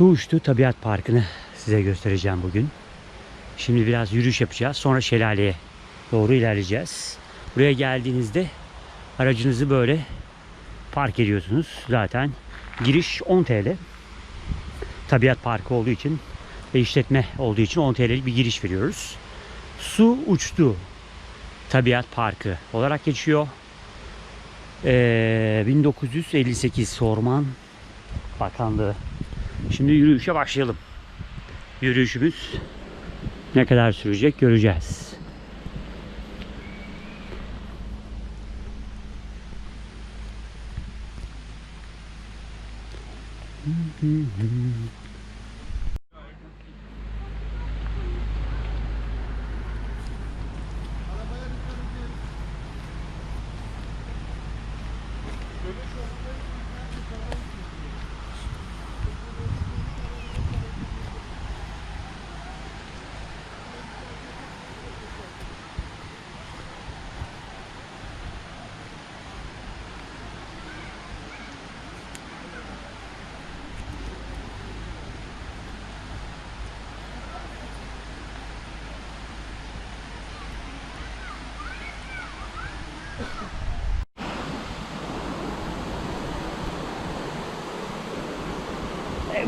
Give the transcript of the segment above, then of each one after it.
Su Uçtu Tabiat Parkı'nı size göstereceğim bugün. Şimdi biraz yürüyüş yapacağız. Sonra şelaleye doğru ilerleyeceğiz. Buraya geldiğinizde aracınızı böyle park ediyorsunuz. Zaten giriş 10 TL. Tabiat Parkı olduğu için ve işletme olduğu için 10 TL'lik bir giriş veriyoruz. Su Uçtu Tabiat Parkı olarak geçiyor. 1958 Orman Bakanlığı. Şimdi yürüyüşe başlayalım. Yürüyüşümüz ne kadar sürecek göreceğiz.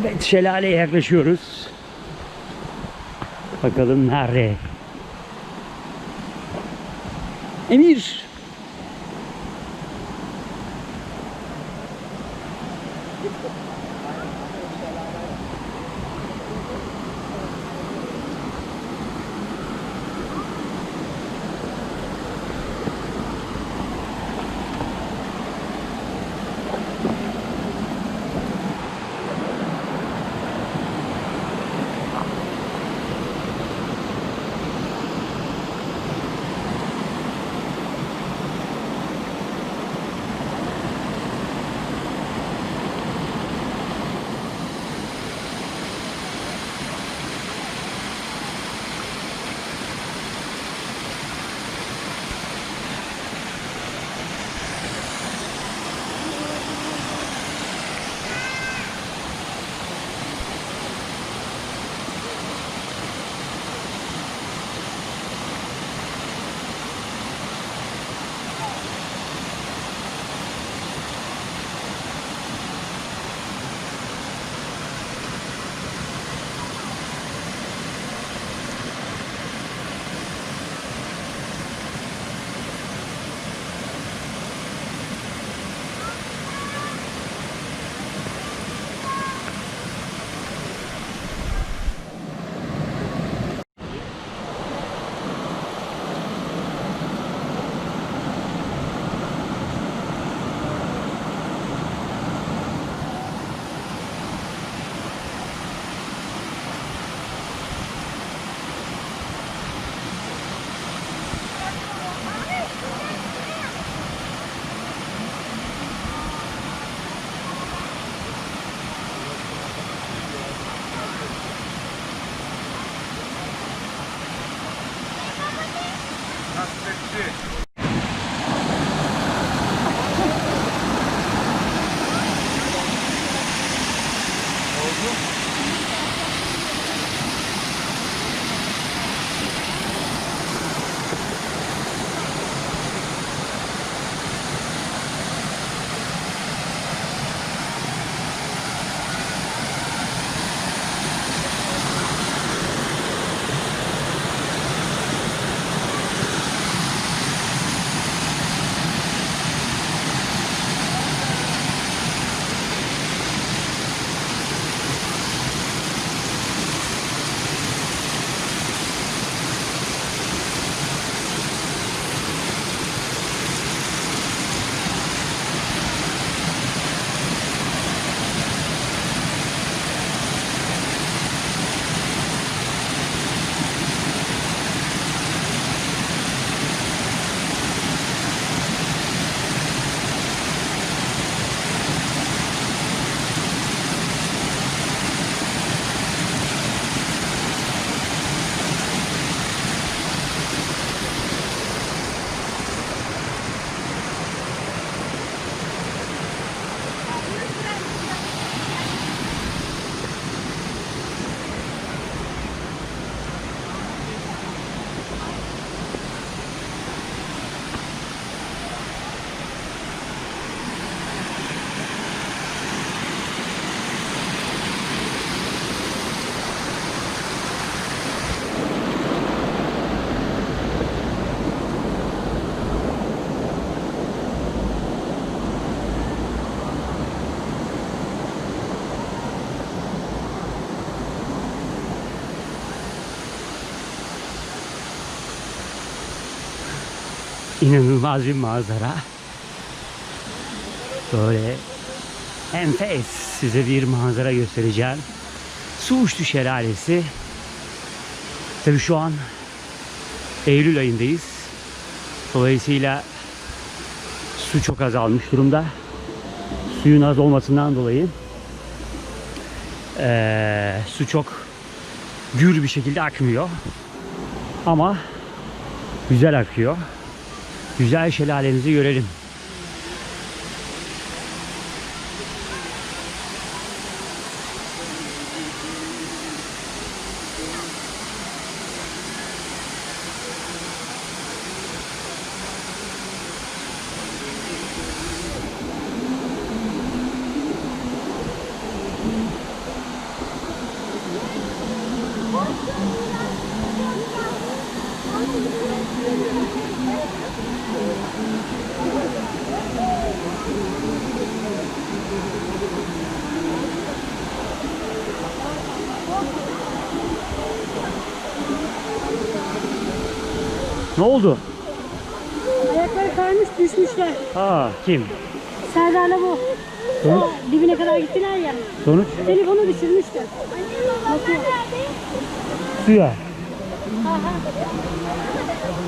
Evet, şelaleye yaklaşıyoruz. Bakalım nerede? Emir! İnanılmaz bir manzara. Böyle enfes size bir manzara göstereceğim. Su Uçtu Şelalesi. Tabii şu an Eylül ayındayız. Dolayısıyla su çok azalmış durumda. Suyun az olmasından dolayı su çok gür bir şekilde akmıyor. Ama güzel akıyor. Güzel şelalemizi görelim. Ne oldu? Ayakları kaymış düşmüşler. Aa, kim? Serdar'la bu. Sonuç? Dibine kadar gittiler ya. Sonuç? Telefonu düşürmüşler. Bakıyor. Suya.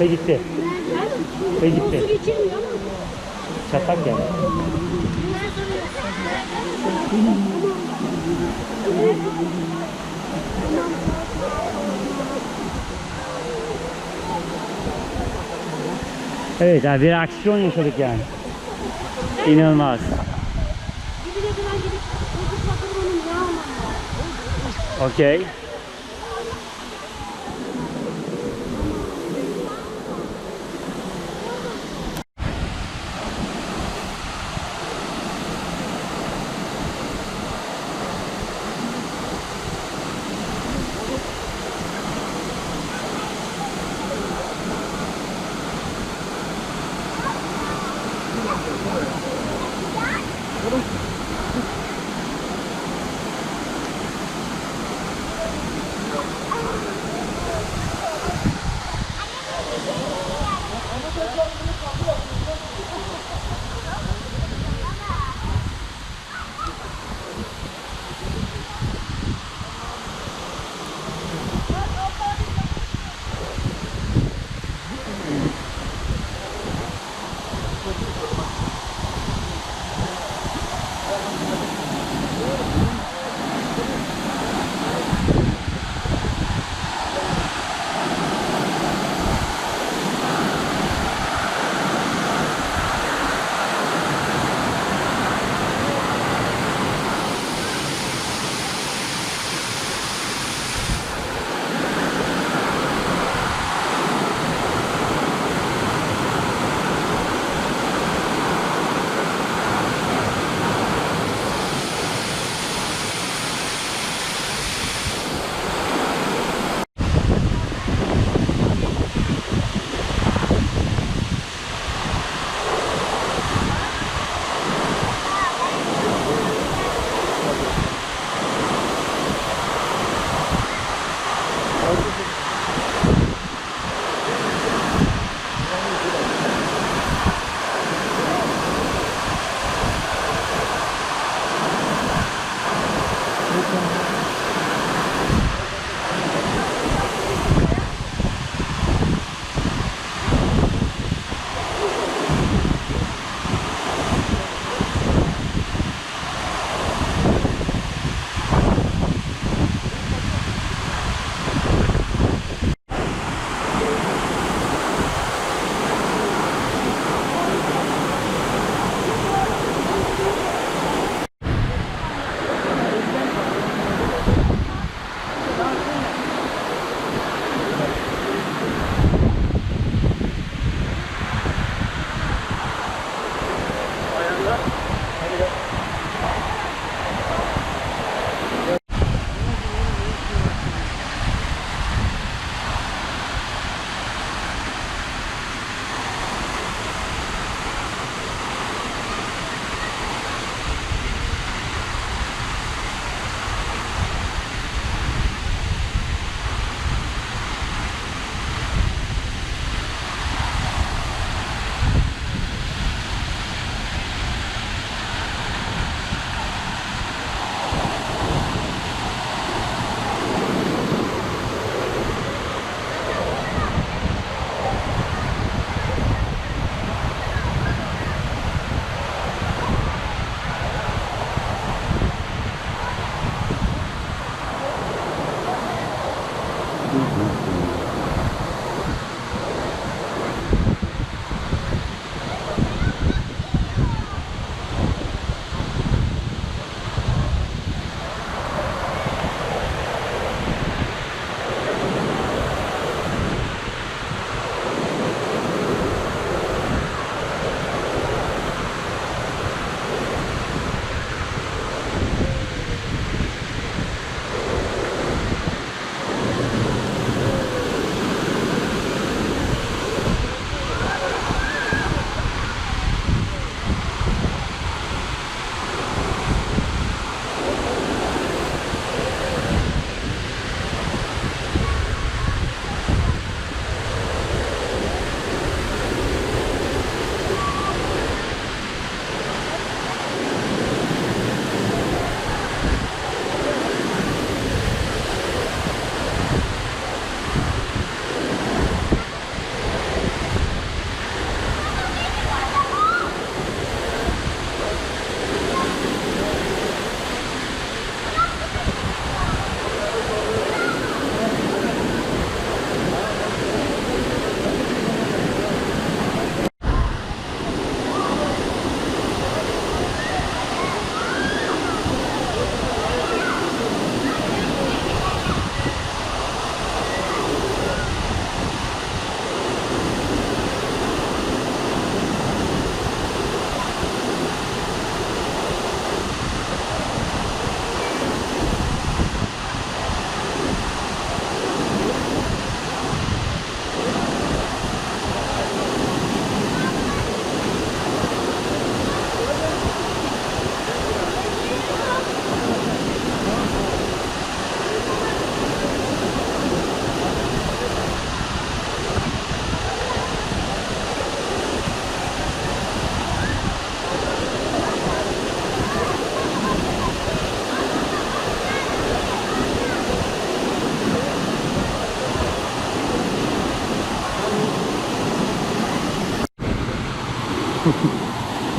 Ve gitti. Ve gitti. Su geçirmiyor ama. Çatlak yani. Evet, bir aksiyon yaşadık yani. İnanılmaz. Dibine kadar gidip çocuk bakır onun ya aman. Okey.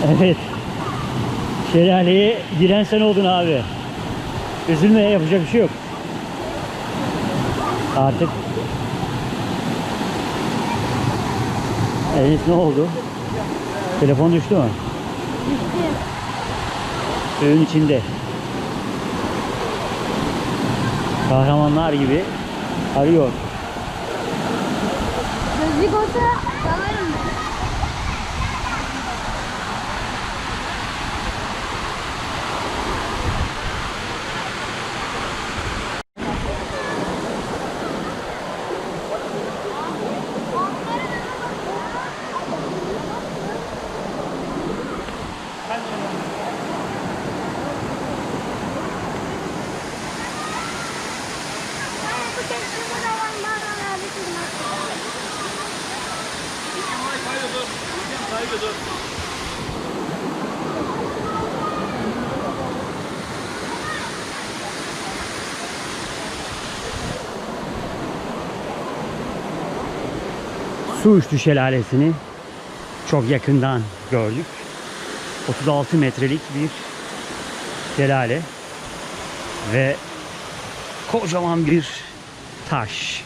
Evet. Şelaleye giren sen oldun abi. Üzülme, yapacak bir şey yok. Artık. Evet, ne oldu? Telefon düştü mü? Düştü. Suyun içinde. Kahramanlar gibi arıyor. Gözlük olsa dalarım ben. Suuçtu Şelalesi'ni çok yakından gördük. 36 metrelik bir şelale ve kocaman bir taş.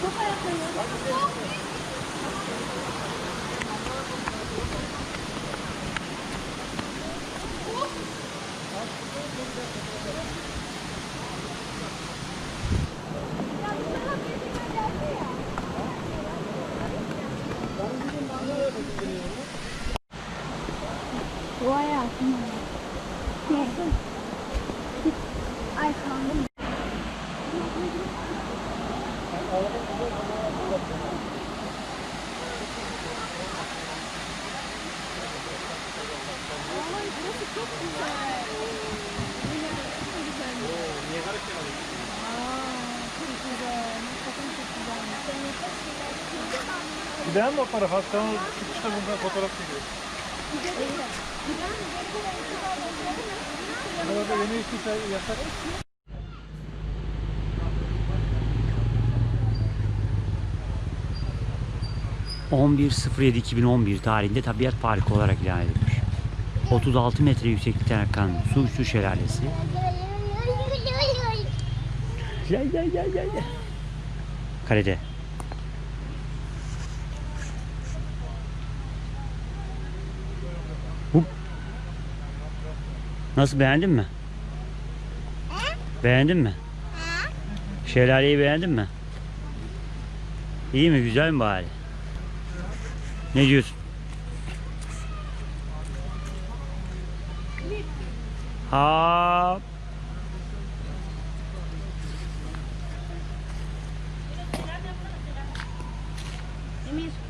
Çok ayaklanıyor. 我呀，也是，爱看。Gidelim mi o tarafa? Sen o çıkışta bundan fotoğraf çekiyorsun. Burada yeni içki yasak. 11.07.2011 tarihinde tabiat parkı olarak ilan edilmiş. 36 metre yükseklikten akan Suuçtu Şelalesi. Gel. Kalede. Hup. Nasıl, beğendin mi? Beğendin mi? Şelaleyi beğendin mi? İyi mi? Güzel mi bari? Ne diyorsun? Hop. Emir.